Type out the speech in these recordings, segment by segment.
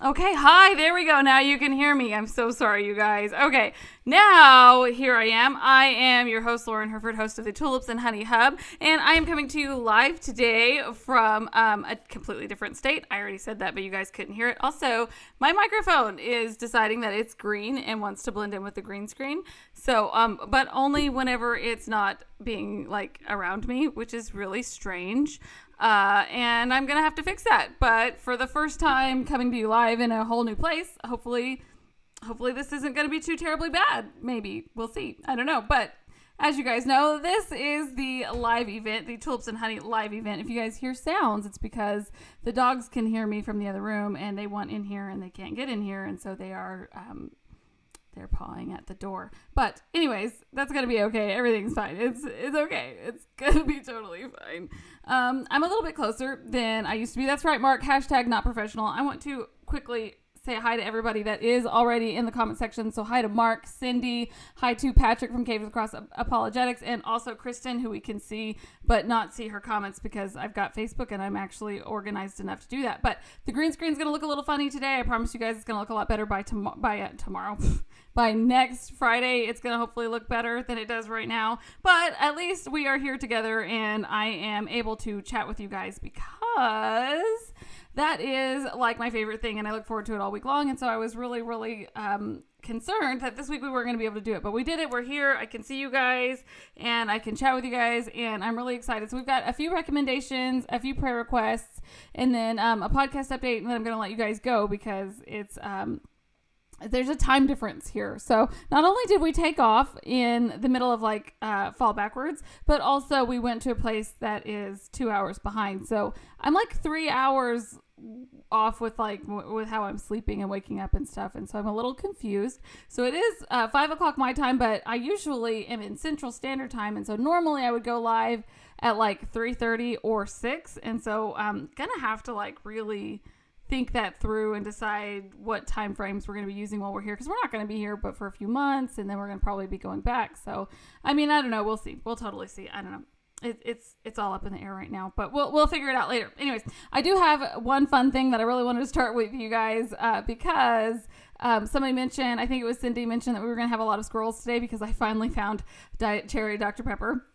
Okay, hi, there we go. Now you can hear me. I'm so sorry, you guys. Okay, now here I am. I am your host, Lauren Hereford, host of the Tulips and Honey Hub, and I am coming to you live today from a completely different state. I already said that, but you guys couldn't hear it. Also, my microphone is deciding that it's green and wants to blend in with the green screen. So, but only whenever it's not being like around me, which is really strange. And I'm going to have to fix that. But for the first time coming to you live in a whole new place, hopefully this isn't going to be too terribly bad. Maybe. We'll see. I don't know. But as you guys know, this is the live event, the Tulips and Honey live event. If you guys hear sounds, it's because the dogs can hear me from the other room and they want in here and they can't get in here. And so they are, they're pawing at the door. But anyways, that's going to be okay. Everything's fine. It's okay. It's going to be totally fine. I'm a little bit closer than I used to be. That's right, Mark. Hashtag not professional. I want to quickly say hi to everybody that is already in the comment section. So hi to Mark, Cindy, hi to Patrick from Cave of the Cross Apologetics, and also Kristen, who we can see but not see her comments because I've got Facebook and I'm actually organized enough to do that. But the green screen is going to look a little funny today. I promise you guys it's going to look a lot better by tomorrow. By next Friday, it's going to hopefully look better than it does right now. But at least we are here together and I am able to chat with you guys because that is like my favorite thing and I look forward to it all week long. And so I was really concerned that this week we weren't going to be able to do it, but we did it. We're here. I can see you guys and I can chat with you guys and I'm really excited. So we've got a few recommendations, a few prayer requests, and then a podcast update, and then I'm going to let you guys go because it's there's a time difference here. So not only did we take off in the middle of like fall backwards, but also we went to a place that is 2 hours behind. So I'm like 3 hours off with with how I'm sleeping and waking up and stuff. And so I'm a little confused. So it is 5 o'clock my time, but I usually am in Central Standard Time. And so normally I would go live at like 3:30 or 6. And so I'm going to have to like really think that through and decide what time frames we're going to be using while we're here, because we're not going to be here but for a few months and then we're going to probably be going back. So I mean, I don't know, we'll see. We'll totally see. I don't know, it's all up in the air right now, but we'll figure it out later. Anyways, I do have one fun thing that I really wanted to start with you guys because somebody mentioned, I think it was Cindy, mentioned that we were going to have a lot of squirrels today because I finally found Diet Cherry Dr. Pepper.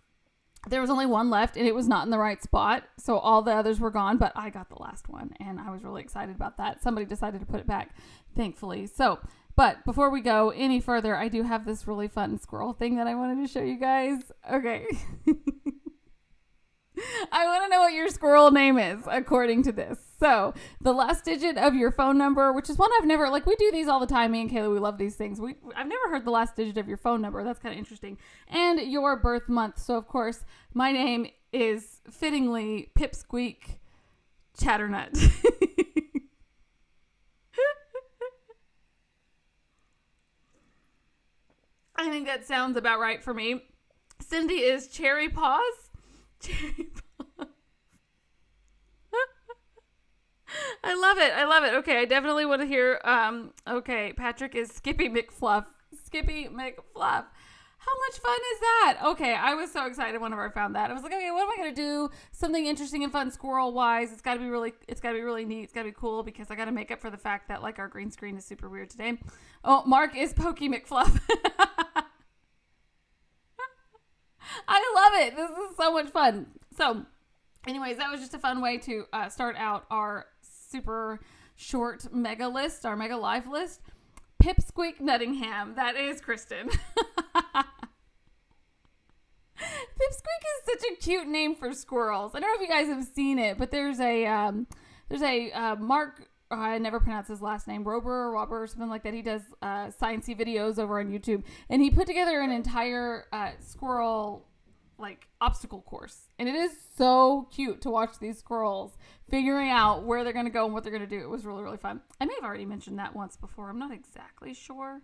There was only one left and it was not in the right spot. So all the others were gone, but I got the last one and I was really excited about that. Somebody decided to put it back, thankfully. So, but before we go any further, I do have this really fun squirrel thing that I wanted to show you guys. Okay. I want to know what your squirrel name is according to this. So the last digit of your phone number, which is one I've never, like we do these all the time. Me and Kayla, we love these things. I've never heard the last digit of your phone number. That's kind of interesting. And your birth month. So of course my name is fittingly Pipsqueak Chatternut. I think that sounds about right for me. Cindy is Cherry Paws. Cherry Paws. I love it. Okay, I definitely want to hear. Okay, Patrick is Skippy McFluff. How much fun is that? Okay, I was so excited whenever I found that. I was like, okay, what am I gonna do? Something interesting and fun squirrel wise. It's gotta be really neat. It's gotta be cool because I gotta make up for the fact that like our green screen is super weird today. Oh, Mark is Pokey McFluff. I love it. This is so much fun. So, anyways, that was just a fun way to start out our super short mega list, our mega live list. Pipsqueak Nuttingham. That is Kristen. Pipsqueak is such a cute name for squirrels. I don't know if you guys have seen it, but there's a Mark. I never pronounce his last name. Robber or something like that. He does sciencey videos over on YouTube, and he put together an entire squirrel like obstacle course, and it is so cute to watch these squirrels figuring out where they're going to go and what they're going to do. It was really, really fun. I may have already mentioned that once before. I'm not exactly sure,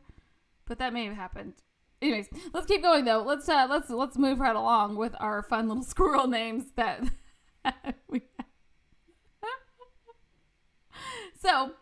but that may have happened. Anyways, let's keep going though. Let's move right along with our fun little squirrel names that we have. So,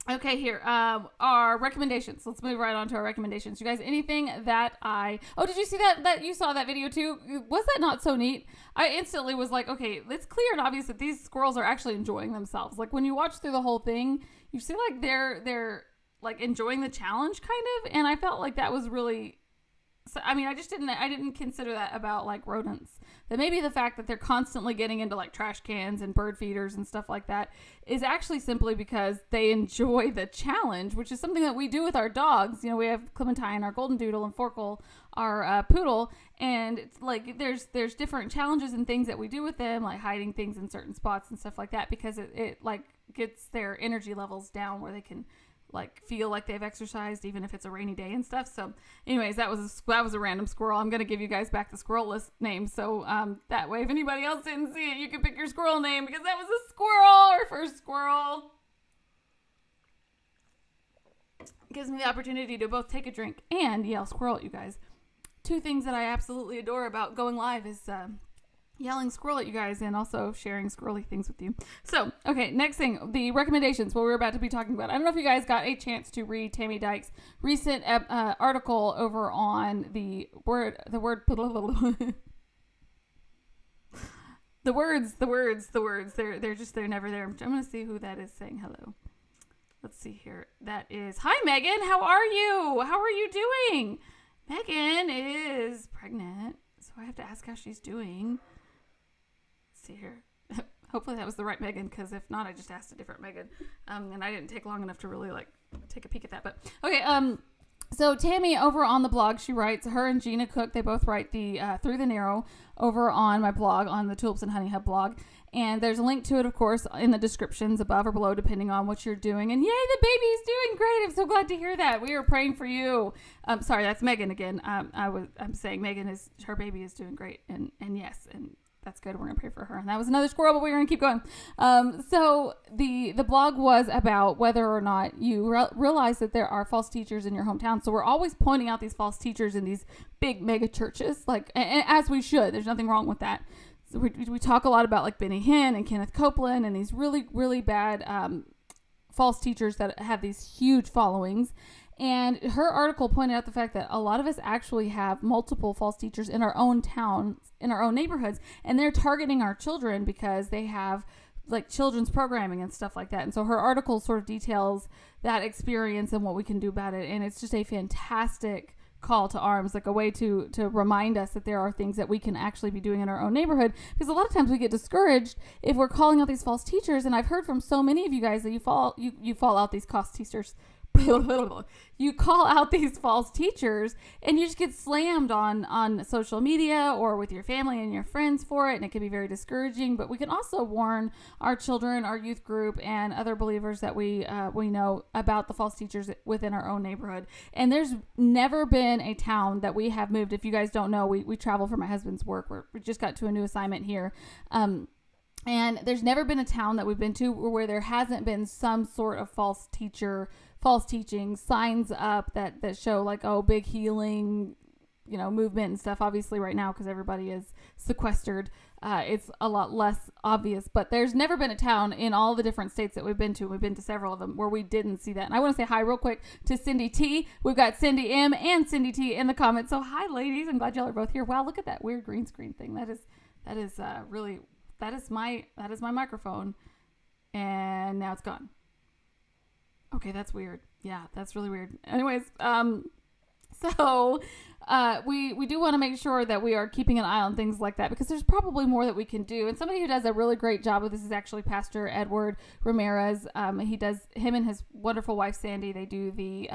okay, here our recommendations. Let's move right on to our recommendations. You guys, anything that did you see that you saw that video too? Was that not so neat? I instantly was like, okay, it's clear and obvious that these squirrels are actually enjoying themselves. Like when you watch through the whole thing, you see like they're like enjoying the challenge kind of, and I felt like that was really. So, I mean, I didn't consider that about like rodents. That maybe the fact that they're constantly getting into like trash cans and bird feeders and stuff like that is actually simply because they enjoy the challenge, which is something that we do with our dogs. You know, we have Clementine, our golden doodle, and Forkle, our poodle, and it's like there's different challenges and things that we do with them, like hiding things in certain spots and stuff like that, because it like gets their energy levels down where they can like feel like they've exercised even if it's a rainy day and stuff. So anyways, that was a random squirrel. I'm going to give you guys back the squirrel list name. So that way, if anybody else didn't see it, you can pick your squirrel name because that was a squirrel, our first squirrel. It gives me the opportunity to both take a drink and yell squirrel at you guys. Two things that I absolutely adore about going live is yelling squirrel at you guys and also sharing squirrely things with you. So, okay, next thing, the recommendations, what we're about to be talking about. I don't know if you guys got a chance to read Tammy Dyke's recent article over on the words, the words, they're never there. I'm going to see who that is saying hello. Let's see here. That is, hi Megan, how are you? How are you doing? Megan is pregnant, so I have to ask how she's doing. See here. Hopefully that was the right Megan, because if not, I just asked a different Megan, and I didn't take long enough to really like take a peek at that. But okay, so Tammy over on the blog, she writes, her and Gina Cook, they both write the Through the Narrow over on my blog, on the Tulips and Honey Hub blog, and there's a link to it, of course, in the descriptions above or below, depending on what you're doing. And yay, the baby's doing great! I'm so glad to hear that. We are praying for you. Sorry, that's Megan again. I'm saying Megan her baby is doing great, and yes, and that's good. We're going to pray for her. And that was another squirrel, but we're going to keep going. So the blog was about whether or not you realize that there are false teachers in your hometown. So we're always pointing out these false teachers in these big mega churches, like, and as we should. There's nothing wrong with that. So we talk a lot about like Benny Hinn and Kenneth Copeland and these really, really bad false teachers that have these huge followings. And her article pointed out the fact that a lot of us actually have multiple false teachers in our own towns, in our own neighborhoods, and they're targeting our children because they have like children's programming and stuff like that. And so her article sort of details that experience and what we can do about it. And it's just a fantastic call to arms, like a way to remind us that there are things that we can actually be doing in our own neighborhood, because a lot of times we get discouraged if we're calling out these false teachers. And I've heard from so many of you guys that you fall out these false teachers. You call out these false teachers and you just get slammed on social media or with your family and your friends for it, and it can be very discouraging. But we can also warn our children, our youth group, and other believers that we know about the false teachers within our own neighborhood. And there's never been a town that we have moved. If you guys don't know, we travel for my husband's work. We just got to a new assignment here. And there's never been a town that we've been to where there hasn't been some sort of false teaching, signs up that show like, oh, big healing, movement and stuff. Obviously right now, because everybody is sequestered, it's a lot less obvious. But there's never been a town in all the different states that we've been to several of them, where we didn't see that. And I want to say hi real quick to Cindy T. We've got Cindy M and Cindy T in the comments. So hi, ladies. I'm glad y'all are both here. Wow, look at that weird green screen thing. That is my microphone. And now it's gone. Okay, that's weird. Yeah, that's really weird. Anyways, so we do want to make sure that we are keeping an eye on things like that, because there's probably more that we can do. And somebody who does a really great job of this is actually Pastor Edward Ramirez. Him and his wonderful wife Sandy, they do the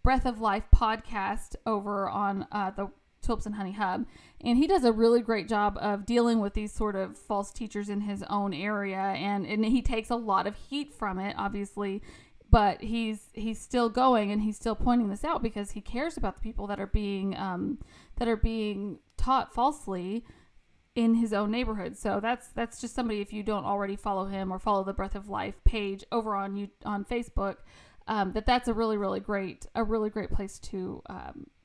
Breath of Life podcast over on the Tulips and Honey Hub, and he does a really great job of dealing with these sort of false teachers in his own area, and he takes a lot of heat from it, obviously, but he's still going, and he's still pointing this out because he cares about the people that are being taught falsely in his own neighborhood. So that's just somebody, if you don't already follow him or follow the Breath of Life page over on Facebook, that's a really great place to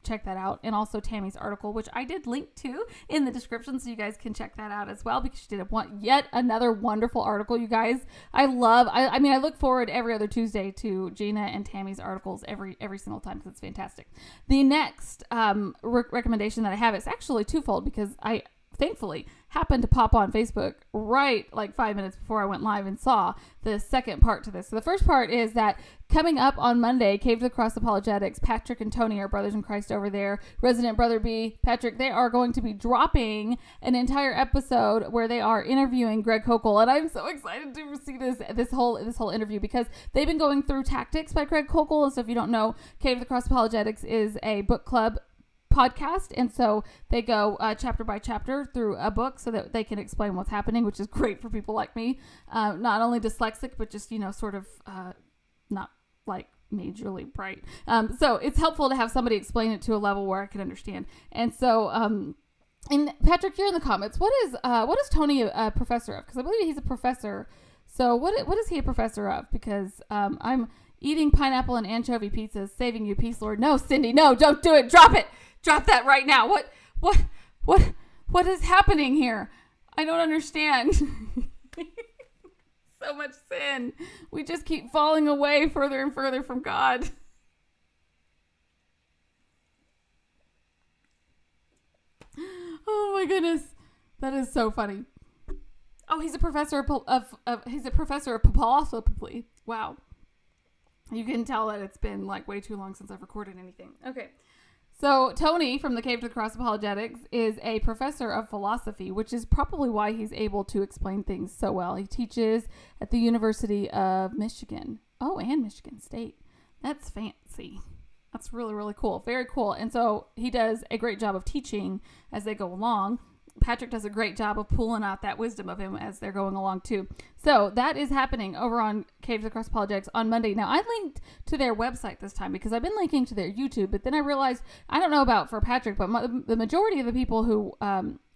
check that out. And also Tammy's article, which I did link to in the description, so you guys can check that out as well, because she did yet another wonderful article. You guys, I look forward every other Tuesday to Gina and Tammy's articles every single time, because it's fantastic. The next recommendation that I have is actually twofold, because I thankfully happened to pop on Facebook right like 5 minutes before I went live and saw the second part to this. So the first part is that coming up on Monday, Cave to the Cross Apologetics, Patrick and Tony are brothers in Christ over there. Resident Brother B, Patrick, they are going to be dropping an entire episode where they are interviewing Greg Koukle, and I'm so excited to see this whole interview, because they've been going through Tactics by Greg Koukle. And so if you don't know, Cave to the Cross Apologetics is a book club podcast, and so they go chapter by chapter through a book so that they can explain what's happening, which is great for people like me, not only dyslexic but just sort of not like majorly bright, so it's helpful to have somebody explain it to a level where I can understand. And so and Patrick, you're in the comments, what is Tony a professor of? Because I believe he's a professor. So what is he a professor of? Because I'm eating pineapple and anchovy pizzas, saving you, peace Lord. No, Cindy, no, don't do it. Drop it. Drop that right now. What is happening here? I don't understand. So much sin. We just keep falling away further and further from God. Oh my goodness. That is so funny. Oh, he's a professor of philosophy. Wow. You can tell that it's been like way too long since I've recorded anything. Okay. So Tony from the Cave to the Cross Apologetics is a professor of philosophy, which is probably why he's able to explain things so well. He teaches at the University of Michigan. Oh, and Michigan State. That's fancy. That's really cool. Very cool. And so he does a great job of teaching as they go along. Patrick does a great job of pulling out that wisdom of him as they're going along too. So that is happening over on Cave to the Cross Apologetics on Monday. Now I linked to their website this time because I've been linking to their YouTube, but then I realized, I don't know about for Patrick, but the majority of the people who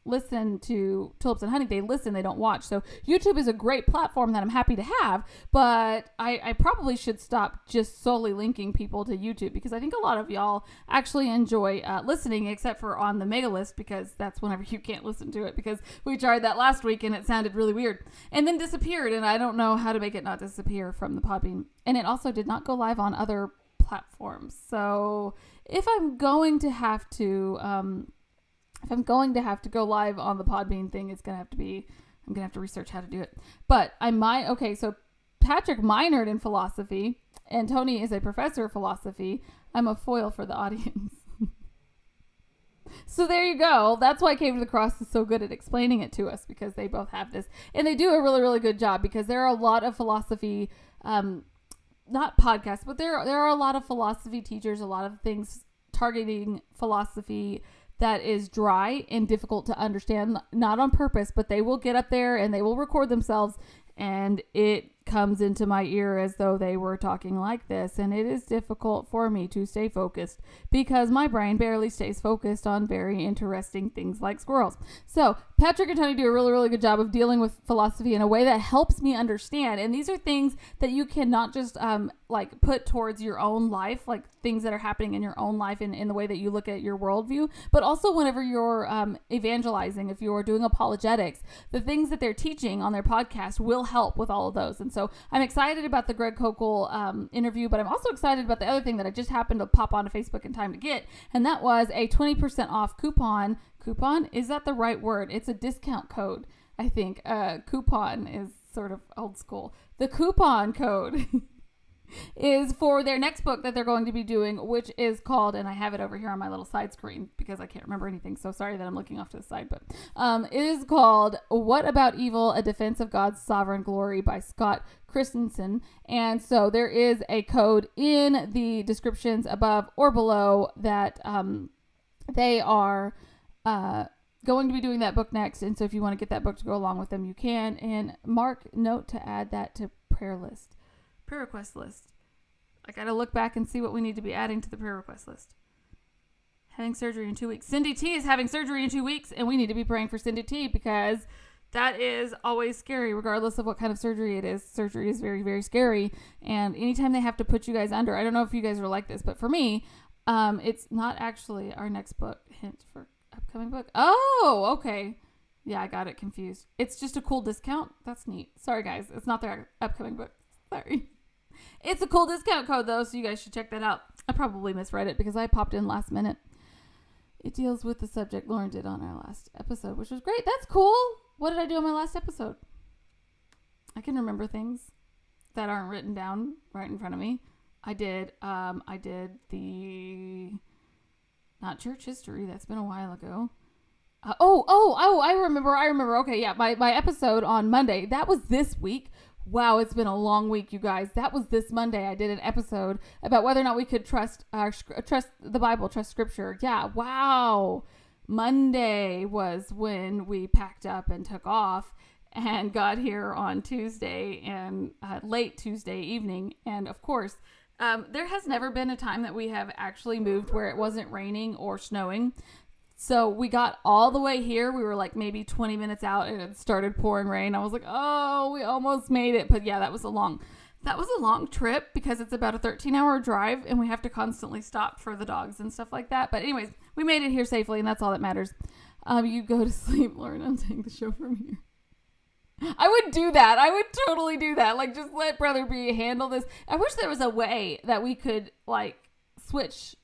listen to Tulips and Honey, they don't watch. So YouTube is a great platform that I'm happy to have, but I probably should stop just solely linking people to YouTube, because I think a lot of y'all actually enjoy listening, except for on the mega list, because that's whenever you can't listen to it, because we tried that last week and it sounded really weird and then disappeared, and I don't know how to make it not disappear from the Podbean. And it also did not go live on other platforms. So if I'm going to have to go live on the Podbean thing, I'm going to have to research how to do it. But so Patrick minored in philosophy, and Tony is a professor of philosophy. I'm a foil for the audience. So there you go. That's why Cave to the Cross is so good at explaining it to us, because they both have this. And they do a really good job, because there are a lot of philosophy, not podcasts, but there are a lot of philosophy teachers, a lot of things targeting philosophy that is dry and difficult to understand, not on purpose, but they will get up there and they will record themselves, and it comes into my ear as though they were talking like this, and it is difficult for me to stay focused because my brain barely stays focused on very interesting things like squirrels. So Patrick and Tony do a really, really good job of dealing with philosophy in a way that helps me understand, and these are things that you cannot just like put towards your own life, like things that are happening in your own life in the way that you look at your worldview, but also whenever you're evangelizing, if you're doing apologetics, the things that they're teaching on their podcast will help with all of those. And so I'm excited about the Greg Koukle interview, but I'm also excited about the other thing that I just happened to pop onto Facebook in time to get, and that was a 20% off coupon. Coupon? Is that the right word? It's a discount code, I think. Coupon is sort of old school. The coupon code is for their next book that they're going to be doing, which is called, and I have it over here on my little side screen because I can't remember anything, so sorry that I'm looking off to the side, but it is called What About Evil? A Defense of God's Sovereign Glory by Scott Christensen. And so there is a code in the descriptions above or below that they are going to be doing that book next, and so if you want to get that book to go along with them, you can. And mark note to add that to prayer request list. I gotta look back and see what we need to be adding to the prayer request list. Having surgery in 2 weeks. Cindy T is having surgery in 2 weeks, and we need to be praying for Cindy T because that is always scary, regardless of what kind of surgery it is. Surgery is very, very scary, and anytime they have to put you guys under, I don't know if you guys are like this, but for me, it's not actually our next book. Hint for upcoming book. Oh, okay. Yeah, I got it confused. It's just a cool discount. That's neat. Sorry, guys. It's not their upcoming book. Sorry. It's a cool discount code, though, so you guys should check that out. I probably misread it because I popped in last minute. It deals with the subject Lauren did on our last episode, which was great. That's cool. What did I do on my last episode? I can remember things that aren't written down right in front of me. I did the... Not church history. That's been a while ago. I remember. Okay, yeah, my episode on Monday. That was this week. Wow, it's been a long week, you guys. That was this Monday. I did an episode about whether or not we could trust the Bible, trust Scripture. Yeah, wow. Monday was when we packed up and took off and got here on Tuesday and late Tuesday evening. And of course, there has never been a time that we have actually moved where it wasn't raining or snowing. So we got all the way here. We were like maybe 20 minutes out and it started pouring rain. I was like, oh, we almost made it. But yeah, that was a long trip because it's about a 13-hour drive and we have to constantly stop for the dogs and stuff like that. But anyways, we made it here safely and that's all that matters. You go to sleep, Lauren. I'm taking the show from here. I would do that. I would totally do that. Like, just let Brother B handle this. I wish there was a way that we could, like, switch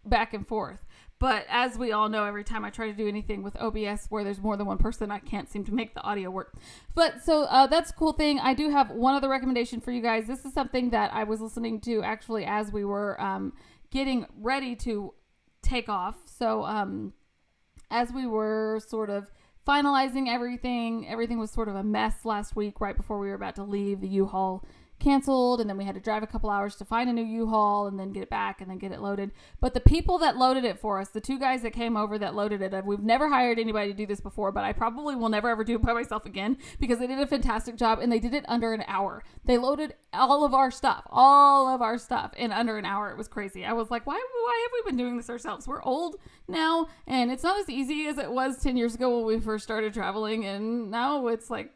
back and forth. But as we all know, every time I try to do anything with OBS where there's more than one person, I can't seem to make the audio work. But so that's a cool thing. I do have one other recommendation for you guys. This is something that I was listening to actually as we were getting ready to take off. So as we were sort of finalizing everything was sort of a mess last week right before we were about to leave. The U-Haul canceled, and then we had to drive a couple hours to find a new U-Haul and then get it back and then get it loaded. But the people that loaded it for us, the two guys that came over that loaded it, we've never hired anybody to do this before, but I probably will never ever do it by myself again because they did a fantastic job and they did it under an hour. They loaded all of our stuff in under an hour. It was crazy. I was like, why have we been doing this ourselves? We're old now and it's not as easy as it was 10 years ago when we first started traveling, and now it's like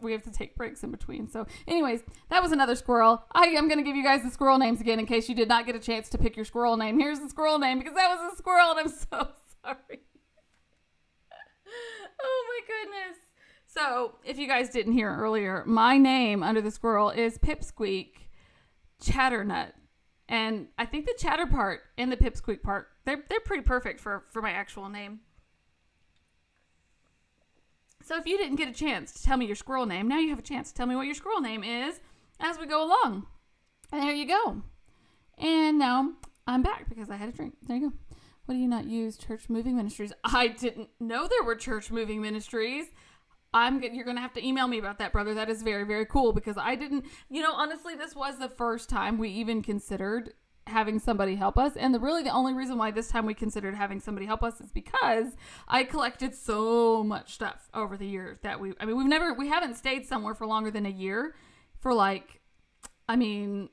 we have to take breaks in between. So anyways, that was another squirrel. I am going to give you guys the squirrel names again in case you did not get a chance to pick your squirrel name. Here's the squirrel name because that was a squirrel and I'm so sorry. Oh my goodness. So if you guys didn't hear earlier, my name under the squirrel is Pipsqueak Chatternut. And I think the chatter part and the Pipsqueak part, they're pretty perfect for my actual name. So if you didn't get a chance to tell me your squirrel name, now you have a chance to tell me what your squirrel name is as we go along. And there you go. And now I'm back because I had a drink. There you go. What do you not use? Church moving ministries. I didn't know there were church moving ministries. You're going to have to email me about that, brother. That is very, very cool because I didn't, honestly, this was the first time we even considered having somebody help us. And the only reason why this time we considered having somebody help us is because I collected so much stuff over the years that we haven't stayed somewhere for longer than a year for like, I mean,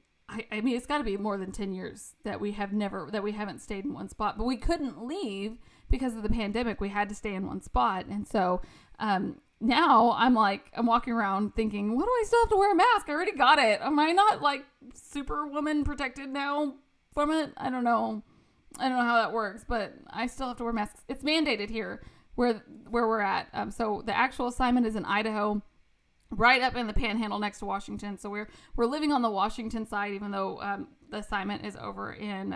it's got to be more than 10 years that we haven't stayed in one spot, but we couldn't leave because of the pandemic. We had to stay in one spot. And so, now I'm walking around thinking, what do I still have to wear a mask? I already got it. Am I not like superwoman protected now from it? I don't know how that works, but I still have to wear masks. It's mandated here where we're at. So the actual assignment is in Idaho, right up in the panhandle next to Washington. So we're living on the Washington side, even though the assignment is over in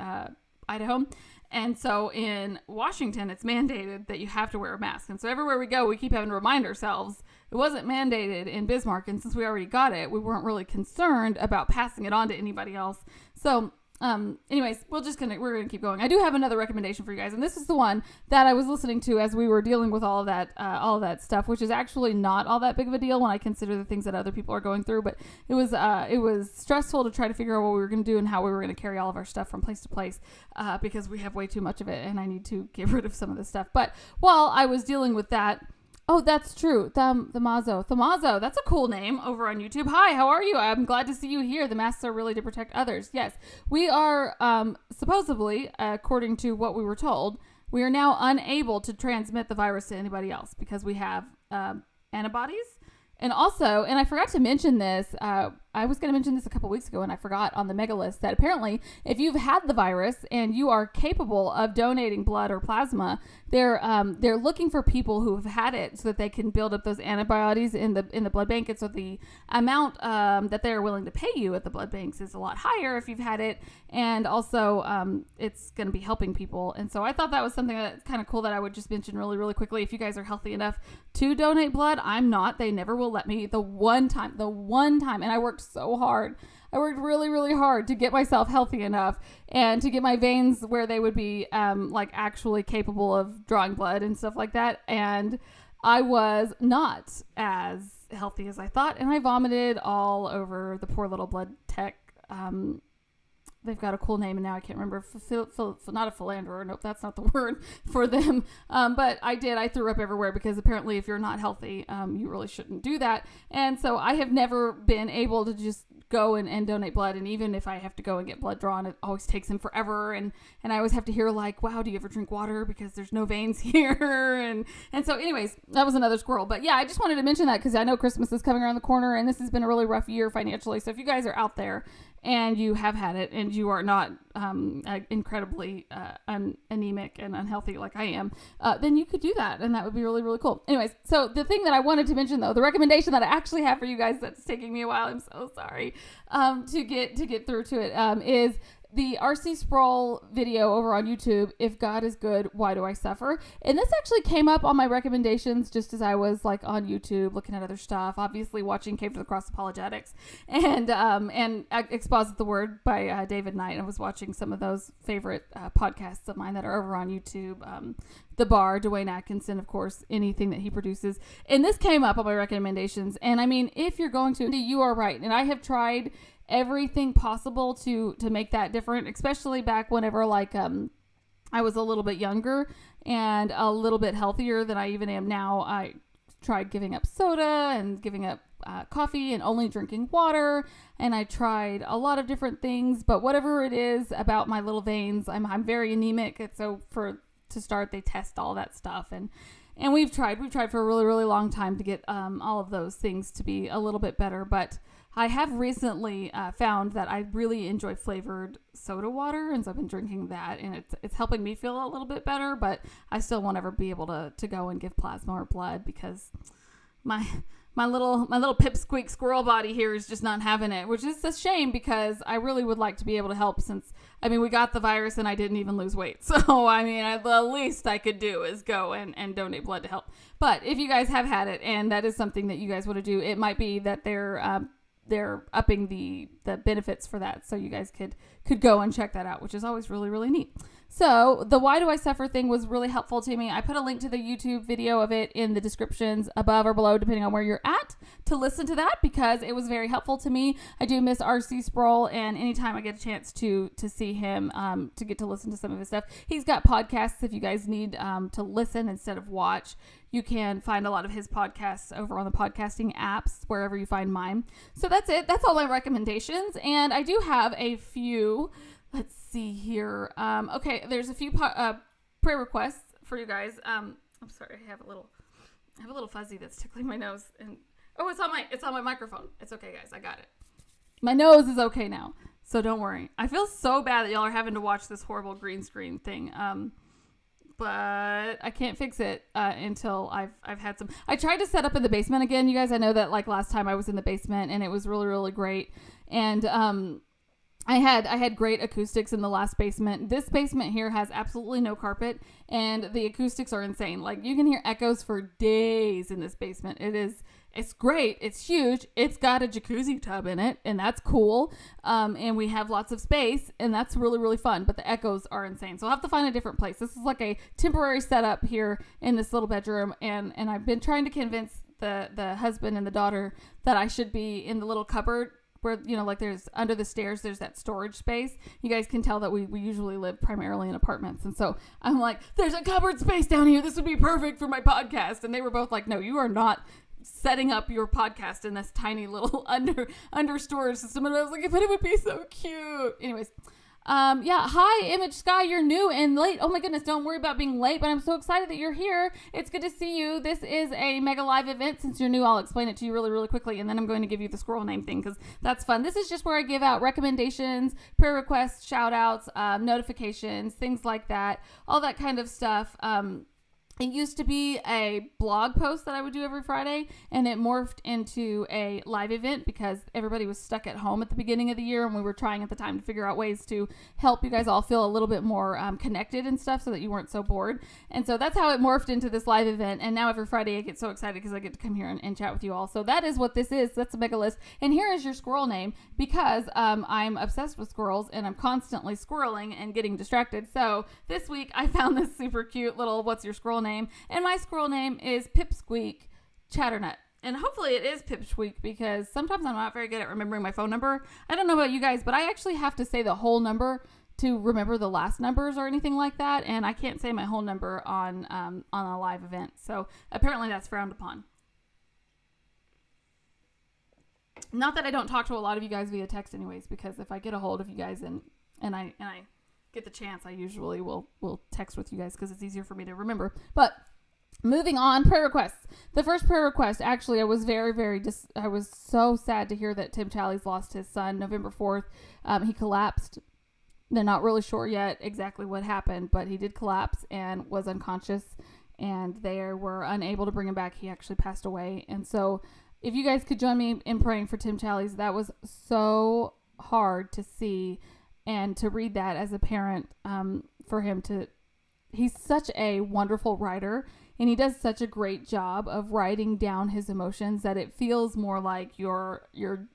Idaho. And so in Washington, it's mandated that you have to wear a mask. And so everywhere we go, we keep having to remind ourselves it wasn't mandated in Bismarck. And since we already got it, we weren't really concerned about passing it on to anybody else. So anyways, we're gonna keep going. I do have another recommendation for you guys, and this is the one that I was listening to as we were dealing with all of that stuff, which is actually not all that big of a deal when I consider the things that other people are going through. But it was stressful to try to figure out what we were gonna do and how we were gonna carry all of our stuff from place to place, because we have way too much of it, and I need to get rid of some of this stuff. But while I was dealing with that. Oh, that's true. Thamazo. That's a cool name over on YouTube. Hi, how are you? I'm glad to see you here. The masks are really to protect others. Yes, we are supposedly, according to what we were told, we are now unable to transmit the virus to anybody else because we have antibodies. And also, and I forgot to mention this, I was going to mention this a couple weeks ago and I forgot on the mega list that apparently if you've had the virus and you are capable of donating blood or plasma, they're looking for people who have had it so that they can build up those antibodies in the blood bank. And so the amount that they're willing to pay you at the blood banks is a lot higher if you've had it. And also it's going to be helping people. And so I thought that was something that's kind of cool that I would just mention really, really quickly. If you guys are healthy enough to donate blood, I'm not. They never will let me. The one time, and I worked so hard. I worked really, really hard to get myself healthy enough and to get my veins where they would be like actually capable of drawing blood and stuff like that. And I was not as healthy as I thought, and I vomited all over the poor little blood tech. They've got a cool name, and now I can't remember. Not a philanderer. Nope, that's not the word for them. But I did. I threw up everywhere because apparently if you're not healthy, you really shouldn't do that. And so I have never been able to just go and donate blood. And even if I have to go and get blood drawn, it always takes them forever. And I always have to hear like, wow, do you ever drink water? Because there's no veins here. And so anyways, that was another squirrel. But yeah, I just wanted to mention that because I know Christmas is coming around the corner and this has been a really rough year financially. So if you guys are out there and you have had it and you are not incredibly anemic and unhealthy like I am, then you could do that, and that would be really, really cool. Anyways, so the thing that I wanted to mention, though, the recommendation that I actually have for you guys that's taking me a while, I'm so sorry, to get through to it, is the R.C. Sproul video over on YouTube, If God is Good, Why Do I Suffer? And this actually came up on my recommendations just as I was like on YouTube looking at other stuff, obviously watching Cave to the Cross Apologetics and Exposit the Word by David Knight. I was watching some of those favorite podcasts of mine that are over on YouTube. The Bar, Dwayne Atkinson, of course, anything that he produces. And this came up on my recommendations. And I mean, if you're going to, you are right. And I have tried everything possible to make that different, especially back whenever like I was a little bit younger and a little bit healthier than I even am now. I tried giving up soda and giving up coffee and only drinking water, and I tried a lot of different things, but whatever it is about my little veins, I'm very anemic, and so to start they test all that stuff, and we've tried for a really, really long time to get all of those things to be a little bit better. But I have recently found that I really enjoy flavored soda water, and so I've been drinking that, and it's helping me feel a little bit better, but I still won't ever be able to go and give plasma or blood because my little pipsqueak squirrel body here is just not having it, which is a shame because I really would like to be able to help since, I mean, we got the virus and I didn't even lose weight. So, I mean, the least I could do is go and donate blood to help. But if you guys have had it and that is something that you guys want to do, it might be that they're upping the benefits for that. So you guys could go and check that out, which is always really, really neat. So the Why Do I Suffer thing was really helpful to me. I put a link to the YouTube video of it in the descriptions above or below, depending on where you're at. to listen to that because it was very helpful to me. I do miss RC Sproul, and anytime I get a chance to see him, to get to listen to some of his stuff. He's got podcasts if you guys need to listen instead of watch. You can find a lot of his podcasts over on the podcasting apps, wherever you find mine. So that's it. That's all my recommendations. And I do have a few. Let's see here. Okay, there's a few prayer requests for you guys. I'm sorry, I have a little fuzzy that's tickling my nose, and it's on my microphone. It's okay, guys. I got it. My nose is okay now, so don't worry. I feel so bad that y'all are having to watch this horrible green screen thing. But I can't fix it until I've had some. I tried to set up in the basement again, you guys. I know that like last time I was in the basement and it was really, really great. And I had great acoustics in the last basement. This basement here has absolutely no carpet, and the acoustics are insane. Like, you can hear echoes for days in this basement. It's great. It's huge. It's got a jacuzzi tub in it, and that's cool. And we have lots of space, and that's really, really fun. But the echoes are insane. So I'll have to find a different place. This is like a temporary setup here in this little bedroom, and I've been trying to convince the husband and the daughter that I should be in the little cupboard where, you know, like there's under the stairs, there's that storage space. You guys can tell that we usually live primarily in apartments. And so I'm like, there's a cupboard space down here. This would be perfect for my podcast. And they were both like, no, you are not setting up your podcast in this tiny little under storage system. And I was like, but it would be so cute. Anyways. Yeah. Hi, Image Sky. You're new and late. Oh my goodness. Don't worry about being late, but I'm so excited that you're here. It's good to see you. This is a mega live event. Since you're new, I'll explain it to you really, really quickly. And then I'm going to give you the squirrel name thing because that's fun. This is just where I give out recommendations, prayer requests, shout outs, notifications, things like that, all that kind of stuff. It used to be a blog post that I would do every Friday, and it morphed into a live event because everybody was stuck at home at the beginning of the year, and we were trying at the time to figure out ways to help you guys all feel a little bit more connected and stuff so that you weren't so bored. And so that's how it morphed into this live event, and now every Friday I get so excited because I get to come here and chat with you all. So that is what this is. That's a mega list. And here is your squirrel name because I'm obsessed with squirrels, and I'm constantly squirreling and getting distracted. So this week I found this super cute little what's your squirrel name, and my squirrel name is Pipsqueak Chatternut, and hopefully it is Pipsqueak because sometimes I'm not very good at remembering my phone number. I don't know about you guys, but I actually have to say the whole number to remember the last numbers or anything like that, and I can't say my whole number on a live event, so apparently that's frowned upon. Not that I don't talk to a lot of you guys via text anyways, because if I get a hold of you guys and I get the chance, I usually will text with you guys because it's easier for me to remember. But moving on, prayer requests. The first prayer request, actually, I was I was so sad to hear that Tim Challies lost his son November 4th. He collapsed. They're not really sure yet exactly what happened, but he did collapse and was unconscious, and they were unable to bring him back. He actually passed away. And so if you guys could join me in praying for Tim Challies, that was so hard to see and to read that as a parent, for him to, he's such a wonderful writer, and he does such a great job of writing down his emotions that it feels more like you're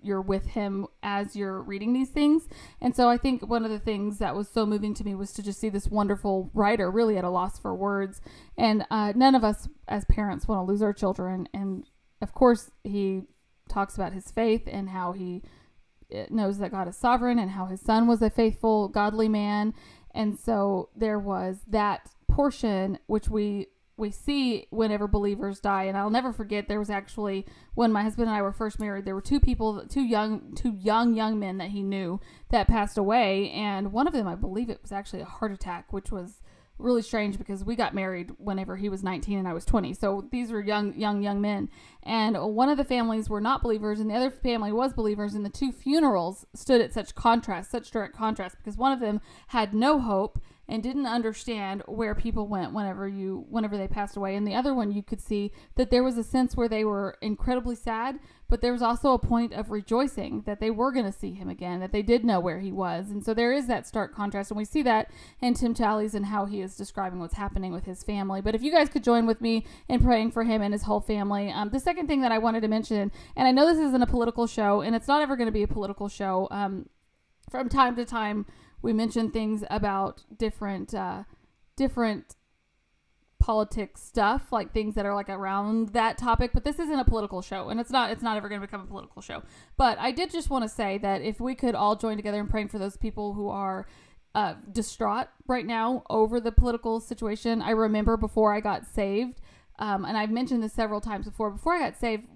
with him as you're reading these things. And so I think one of the things that was so moving to me was to just see this wonderful writer really at a loss for words. And none of us as parents want to lose our children. And of course, he talks about his faith and how he knows that God is sovereign and how his son was a faithful, godly man. And so there was that portion which we see whenever believers die. And I'll never forget, there was actually, when my husband and I were first married, there were two young men that he knew that passed away. And one of them, I believe it was actually a heart attack, which was really strange because we got married whenever he was 19 and I was 20. So these were young men. And one of the families were not believers and the other family was believers. And the two funerals stood at such direct contrast, because one of them had no hope and didn't understand where people went whenever they passed away. And the other one, you could see that there was a sense where they were incredibly sad, but there was also a point of rejoicing that they were going to see him again, that they did know where he was. And so there is that stark contrast. And we see that in Tim Challies and how he is describing what's happening with his family. But if you guys could join with me in praying for him and his whole family. The second thing that I wanted to mention, and I know this isn't a political show, and it's not ever going to be a political show. From time to time, we mention things about different politics stuff, like things that are like around that topic, but this isn't a political show, and it's not ever going to become a political show. But I did just want to say that if we could all join together in praying for those people who are distraught right now over the political situation. I remember before I got saved, and I've mentioned this several times before I got saved,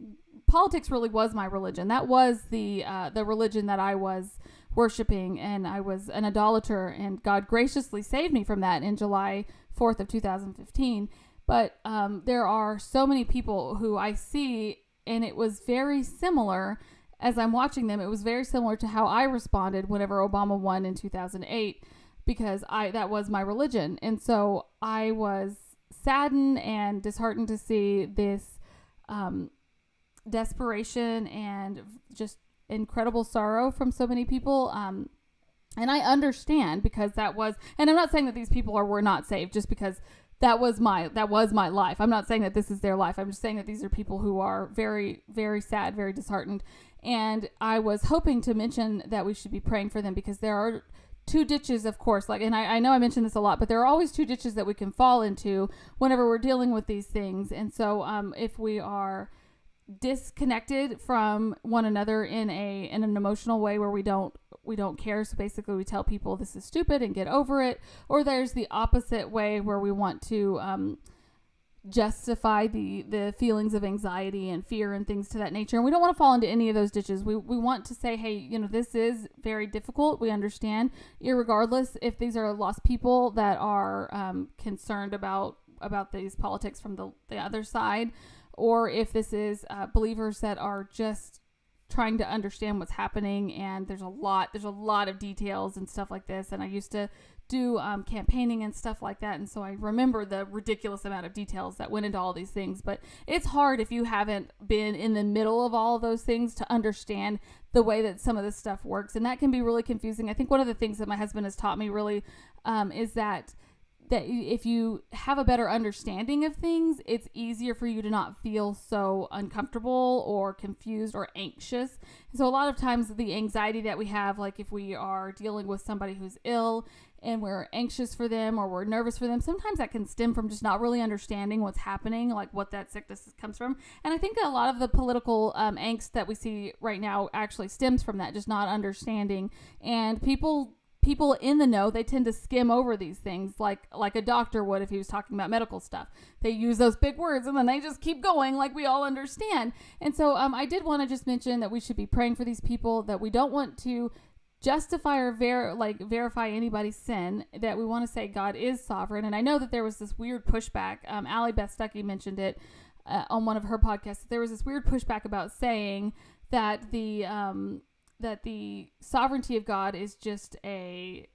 politics really was my religion. That was the religion that I was worshiping, and I was an idolater, and God graciously saved me from that in July 4th of 2015. But there are so many people who I see, and it was very similar as I'm watching them. It was very similar to how I responded whenever Obama won in 2008, because that was my religion. And so I was saddened and disheartened to see this desperation and just incredible sorrow from so many people. And I understand, because that was, and I'm not saying that these people were not saved just because that was my life. I'm not saying that this is their life. I'm just saying that these are people who are very, very sad, very disheartened. And I was hoping to mention that we should be praying for them, because there are two ditches, of course, and I know I mentioned this a lot, but there are always two ditches that we can fall into whenever we're dealing with these things. And so if we are disconnected from one another in an emotional way where we don't care, so basically we tell people this is stupid and get over it, or there's the opposite way where we want to justify the feelings of anxiety and fear and things to that nature, and we don't want to fall into any of those ditches. We want to say, hey, this is very difficult, we understand, irregardless if these are lost people that are concerned about these politics from the other side, or if this is believers that are just trying to understand what's happening. And there's a lot of details and stuff like this, and I used to do campaigning and stuff like that, and so I remember the ridiculous amount of details that went into all these things. But it's hard if you haven't been in the middle of all of those things to understand the way that some of this stuff works, and that can be really confusing. I think one of the things that my husband has taught me really is that if you have a better understanding of things, it's easier for you to not feel so uncomfortable or confused or anxious. So a lot of times the anxiety that we have, like if we are dealing with somebody who's ill and we're anxious for them or we're nervous for them, sometimes that can stem from just not really understanding what's happening, like what that sickness comes from. And I think a lot of the political angst that we see right now actually stems from that, just not understanding. And people in the know, they tend to skim over these things like a doctor would if he was talking about medical stuff. They use those big words and then they just keep going like we all understand. And so I did want to just mention that we should be praying for these people, that we don't want to justify or verify anybody's sin, that we want to say God is sovereign. And I know that there was this weird pushback. Allie Beth Stuckey mentioned it on one of her podcasts. There was this weird pushback about saying that the sovereignty of God is just a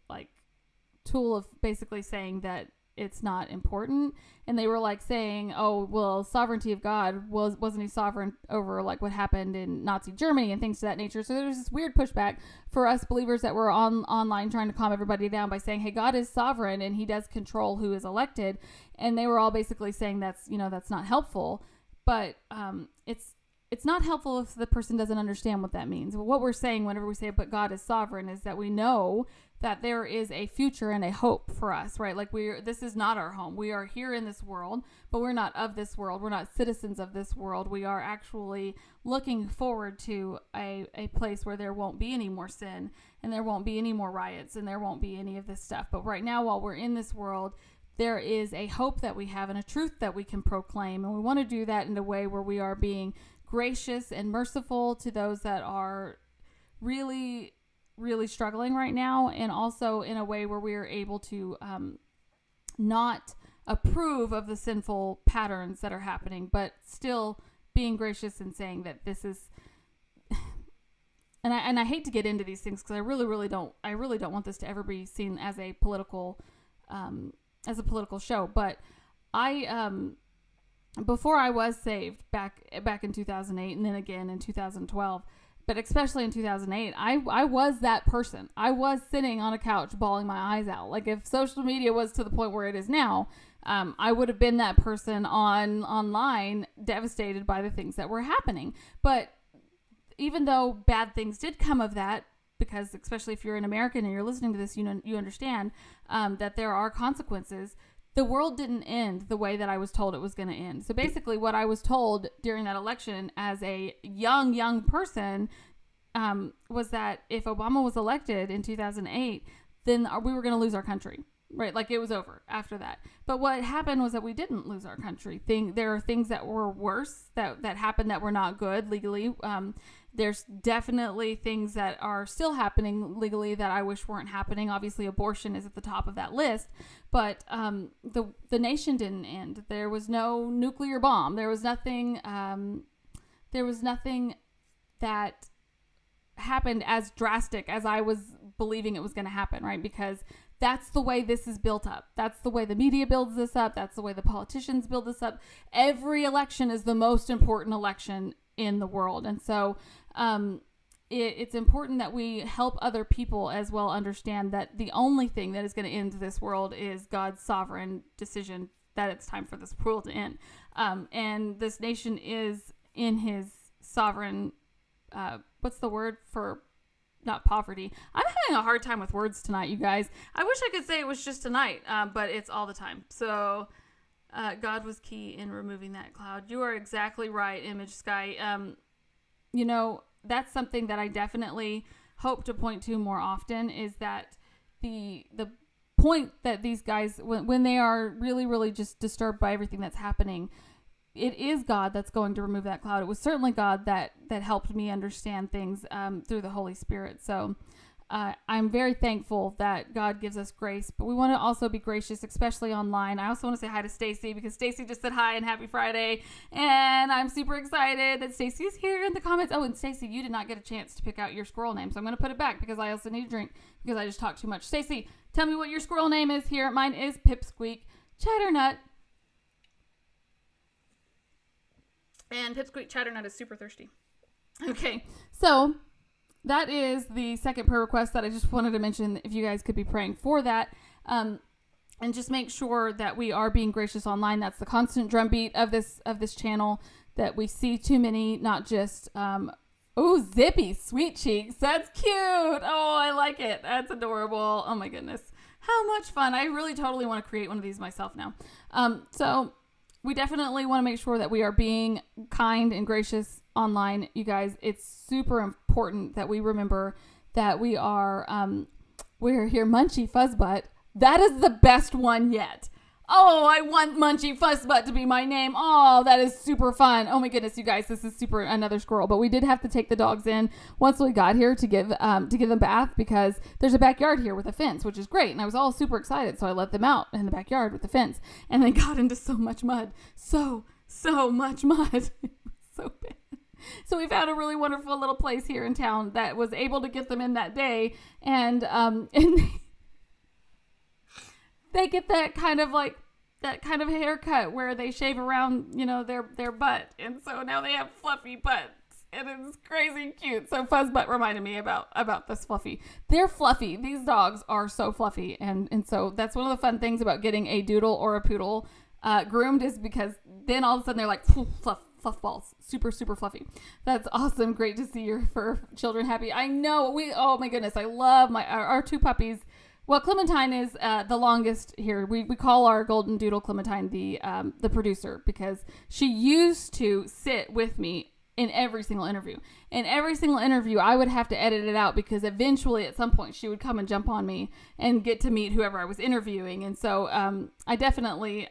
tool of basically saying that it's not important. And they were saying, oh, well, sovereignty of God, wasn't he sovereign over what happened in Nazi Germany and things to that nature? So there's this weird pushback for us believers that were online trying to calm everybody down by saying, hey, God is sovereign and he does control who is elected. And they were all basically saying that's not helpful. But it's not helpful if the person doesn't understand what that means. What we're saying whenever we say, but God is sovereign, is that we know that there is a future and a hope for us, right? This is not our home. We are here in this world, but we're not of this world. We're not citizens of this world. We are actually looking forward to a place where there won't be any more sin, and there won't be any more riots, and there won't be any of this stuff. But right now, while we're in this world, there is a hope that we have and a truth that we can proclaim. And we want to do that in a way where we are being gracious and merciful to those that are really, really struggling right now, and also in a way where we are able to not approve of the sinful patterns that are happening, but still being gracious and saying that this is and I hate to get into these things because I really don't want this to ever be seen as a political show. But before I was saved back in 2008 and then again in 2012, but especially in 2008, I was that person. I was sitting on a couch bawling my eyes out. If social media was to the point where it is now, I would have been that person online devastated by the things that were happening. But even though bad things did come of that, because especially if you're an American and you're listening to this, you understand that there are consequences. the world didn't end the way that I was told it was going to end. So basically what I was told during that election as a young person was that if Obama was elected in 2008, then we were going to lose our country, right? Like it was over after that. But what happened was that we didn't lose our country. There are things that were worse that happened that were not good legally. There's definitely things that are still happening legally that I wish weren't happening. Obviously, abortion is at the top of that list, but the nation didn't end. There was no nuclear bomb. There was nothing. There was nothing that happened as drastic as I was believing it was going to happen, right? Because that's the way this is built up. That's the way the media builds this up. That's the way the politicians build this up. Every election is the most important election in the world. And so it's important that we help other people as well understand that the only thing that is going to end this world is God's sovereign decision that it's time for this world to end. And this nation is in his sovereign, what's the word for not poverty? I'm having a hard time with words tonight, you guys. I wish I could say it was just tonight, but it's all the time. So God was key in removing that cloud. You are exactly right, Image Sky. That's something that I definitely hope to point to more often, is that the point that these guys, when they are really, really just disturbed by everything that's happening, it is God that's going to remove that cloud. It was certainly God that helped me understand things through the Holy Spirit. So I'm very thankful that God gives us grace, but we want to also be gracious, especially online. I also want to say hi to Stacy, because Stacy just said hi and happy Friday, and I'm super excited that Stacy is here in the comments. Oh, and Stacy, you did not get a chance to pick out your squirrel name, so I'm going to put it back because I also need a drink because I just talked too much. Stacy, tell me what your squirrel name is here. Mine is Pipsqueak Chatternut. And Pipsqueak Chatternut is super thirsty. Okay, so that is the second prayer request that I just wanted to mention. If you guys could be praying for that, and just make sure that we are being gracious online. That's the constant drumbeat of this channel, that we see too many, not just Zippy Sweet Cheeks. That's cute. Oh, I like it. That's adorable. Oh my goodness, how much fun! I really totally want to create one of these myself now. So we definitely want to make sure that we are being kind and gracious online, you guys. It's super important that we remember that we're here. Munchy Fuzzbutt. That is the best one yet. Oh, I want Munchy Fuzzbutt to be my name. Oh, that is super fun. Oh my goodness, you guys, this is super another squirrel. But we did have to take the dogs in once we got here to give them a bath, because there's a backyard here with a fence, which is great. And I was all super excited, so I let them out in the backyard with the fence, and they got into so much mud, so much mud. So bad. So we found a really wonderful little place here in town that was able to get them in that day, and they get that kind of haircut where they shave around, their butt. And so now they have fluffy butts, and it's crazy cute. So Fuzzbutt reminded me about this fluffy. They're fluffy. These dogs are so fluffy. And so that's one of the fun things about getting a doodle or a poodle groomed, is because then all of a sudden they're like fluff balls. Super, super fluffy. That's awesome. Great to see your fur children happy. I know. Oh my goodness. I love our two puppies. Well, Clementine is the longest here. We call our golden doodle Clementine the producer, because she used to sit with me in every single interview. In every single interview, I would have to edit it out, because eventually at some point she would come and jump on me and get to meet whoever I was interviewing. And so I definitely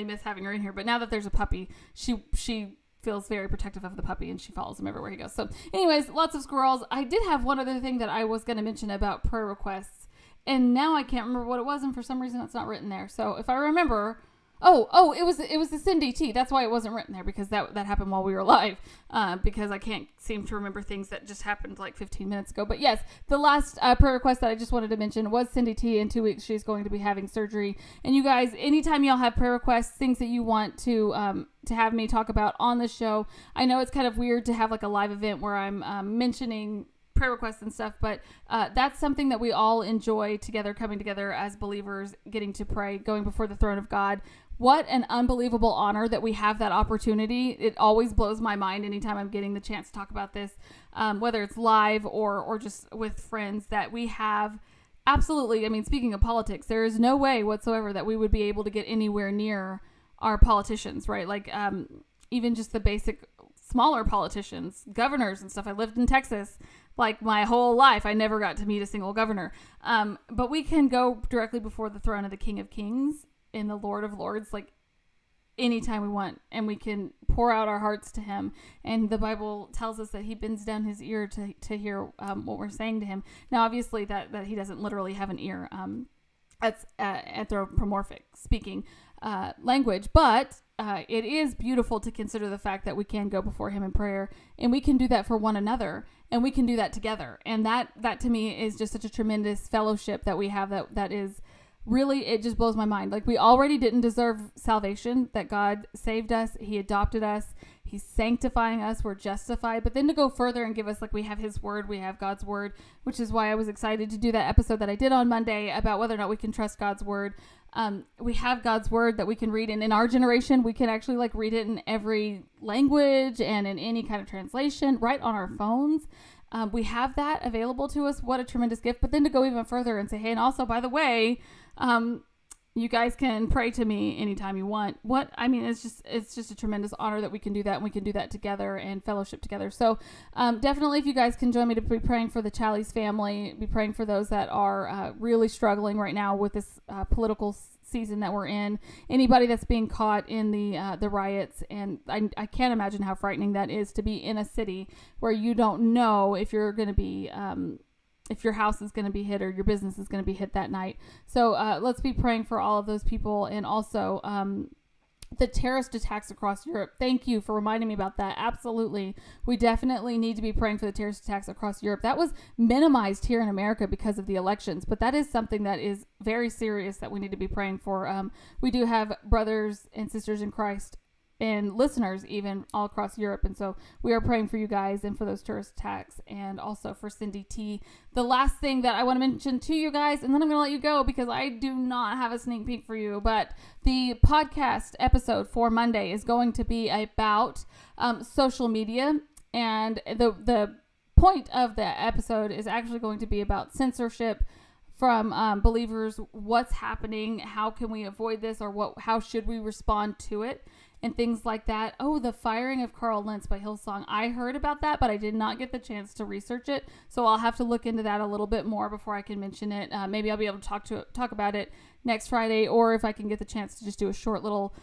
miss having her in here. But now that there's a puppy, she feels very protective of the puppy, and she follows him everywhere he goes. So anyways, lots of squirrels. I did have one other thing that I was going to mention about prayer requests, and now I can't remember what it was, and for some reason it's not written there. So if I remember, it was the Cindy T. That's why it wasn't written there, because that happened while we were live. Because I can't seem to remember things that just happened like 15 minutes ago. But yes, the last prayer request that I just wanted to mention was Cindy T. In 2 weeks, she's going to be having surgery. And you guys, anytime y'all have prayer requests, things that you want to have me talk about on the show, I know it's kind of weird to have like a live event where I'm mentioning prayer requests and stuff, but that's something that we all enjoy together, coming together as believers, getting to pray, going before the throne of God. What an unbelievable honor that we have that opportunity. It always blows my mind anytime I'm getting the chance to talk about this, whether it's live or just with friends, that we have absolutely. I mean, speaking of politics, there is no way whatsoever that we would be able to get anywhere near our politicians, right? Like, even just the basic smaller politicians, governors and stuff. I lived in Texas like my whole life. I never got to meet a single governor. But we can go directly before the throne of the King of Kings and the Lord of Lords, like anytime we want, and we can pour out our hearts to him. And the Bible tells us that he bends down his ear to hear what we're saying to him. Now, obviously that he doesn't literally have an ear. That's anthropomorphic speaking language, but it is beautiful to consider the fact that we can go before him in prayer, and we can do that for one another, and we can do that together. And that to me is just such a tremendous fellowship that we have, that is really, it just blows my mind. Like, we already didn't deserve salvation, that God saved us, he adopted us, he's sanctifying us, we're justified. But then to go further and give us, like, we have his word, we have God's word, which is why I was excited to do that episode that I did on Monday about whether or not we can trust God's word. We have God's word that we can read, and in our generation we can actually like read it in every language and in any kind of translation right on our phones. We have that available to us. What a tremendous gift. But then to go even further and say, hey, and also, by the way, you guys can pray to me anytime you want. It's just a tremendous honor that we can do that, and we can do that together and fellowship together. So definitely, if you guys can join me to be praying for the Chalice family, be praying for those that are really struggling right now with this political season that we're in. Anybody that's being caught in the riots, and I can't imagine how frightening that is, to be in a city where you don't know if you're going to be if your house is going to be hit or your business is going to be hit that night. So let's be praying for all of those people, and also the terrorist attacks across Europe. Thank you for reminding me about that. Absolutely. We definitely need to be praying for the terrorist attacks across Europe. That was minimized here in America because of the elections, but that is something that is very serious that we need to be praying for. We do have brothers and sisters in Christ and listeners even all across Europe. And so we are praying for you guys and for those terrorist attacks, and also for Cindy T. The last thing that I want to mention to you guys, and then I'm going to let you go because I do not have a sneak peek for you, but the podcast episode for Monday is going to be about social media. And the point of the episode is actually going to be about censorship from believers. What's happening? How can we avoid this? Or how should we respond to it? And things like that. Oh, the firing of Carl Lentz by Hillsong. I heard about that, but I did not get the chance to research it. So I'll have to look into that a little bit more before I can mention it. Maybe I'll be able to talk about it next Friday, or if I can get the chance to just do a short little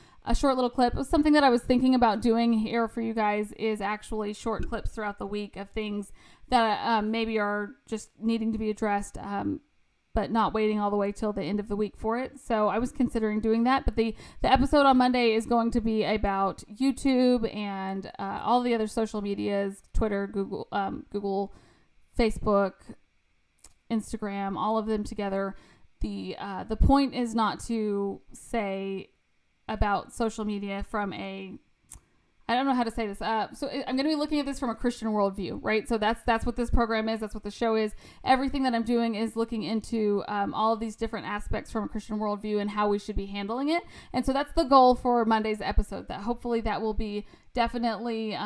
clip. Something that I was thinking about doing here for you guys is actually short clips throughout the week of things that maybe are just needing to be addressed, but not waiting all the way till the end of the week for it. So I was considering doing that. But the episode on Monday is going to be about YouTube and all the other social medias, Twitter, Google, Facebook, Instagram, all of them together. The point is not to say about social media from I don't know how to say this. So I'm going to be looking at this from a Christian worldview, right? So that's what this program is. That's what the show is. Everything that I'm doing is looking into all of these different aspects from a Christian worldview and how we should be handling it. And so that's the goal for Monday's episode. That hopefully that will be definitely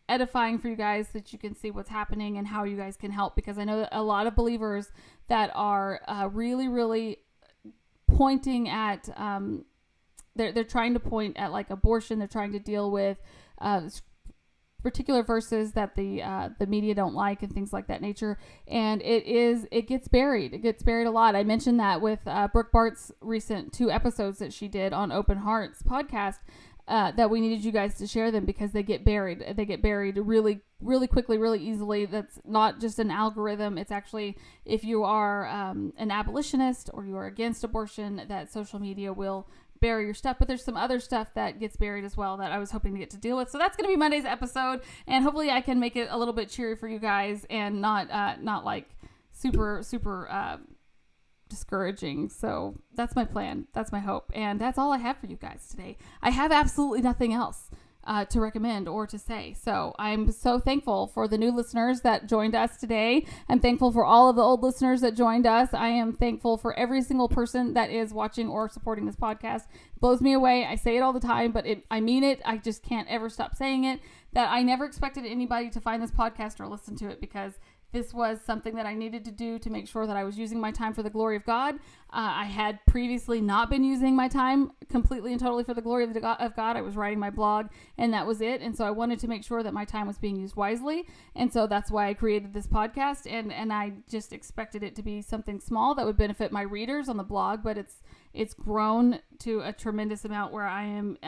edifying for you guys, that you can see what's happening and how you guys can help. Because I know that a lot of believers that are really, really pointing at They're trying to point at like abortion. They're trying to deal with particular verses that the media don't like and things like that nature. And it gets buried. It gets buried a lot. I mentioned that with Brooke Bart's recent 2 episodes that she did on Open Hearts podcast, that we needed you guys to share them because they get buried. They get buried really, really quickly, really easily. That's not just an algorithm. It's actually, if you are an abolitionist or you are against abortion, that social media will bury your stuff. But there's some other stuff that gets buried as well that I was hoping to get to deal with. So that's going to be Monday's episode, and hopefully I can make it a little bit cheery for you guys and not like super discouraging. So that's my plan. That's my hope. And that's all I have for you guys today. I have absolutely nothing else to recommend or to say. So I'm so thankful for the new listeners that joined us today. I'm thankful for all of the old listeners that joined us. I am thankful for every single person that is watching or supporting this podcast. It blows me away. I say it all the time, but I mean it. I just can't ever stop saying it, that I never expected anybody to find this podcast or listen to it, because this was something that I needed to do to make sure that I was using my time for the glory of God. I had previously not been using my time completely and totally for the glory of God. I was writing my blog, and that was it. And so I wanted to make sure that my time was being used wisely. And so that's why I created this podcast. And I just expected it to be something small that would benefit my readers on the blog, but it's grown to a tremendous amount where I'm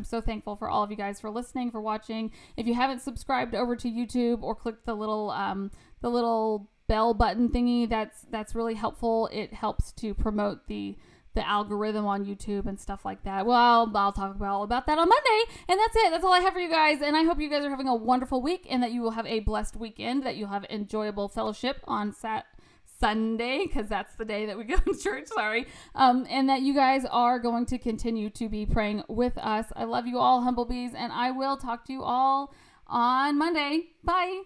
so thankful for all of you guys for listening, for watching. If you haven't subscribed over to YouTube or clicked the little bell button thingy, that's really helpful. It helps to promote the algorithm on YouTube and stuff like that. Well, I'll talk all about that on Monday, and that's it. That's all I have for you guys, and I hope you guys are having a wonderful week and that you will have a blessed weekend, that you'll have enjoyable fellowship on Sunday, because that's the day that we go to church, and that you guys are going to continue to be praying with us. I love you all, Humblebees, and I will talk to you all on Monday. Bye.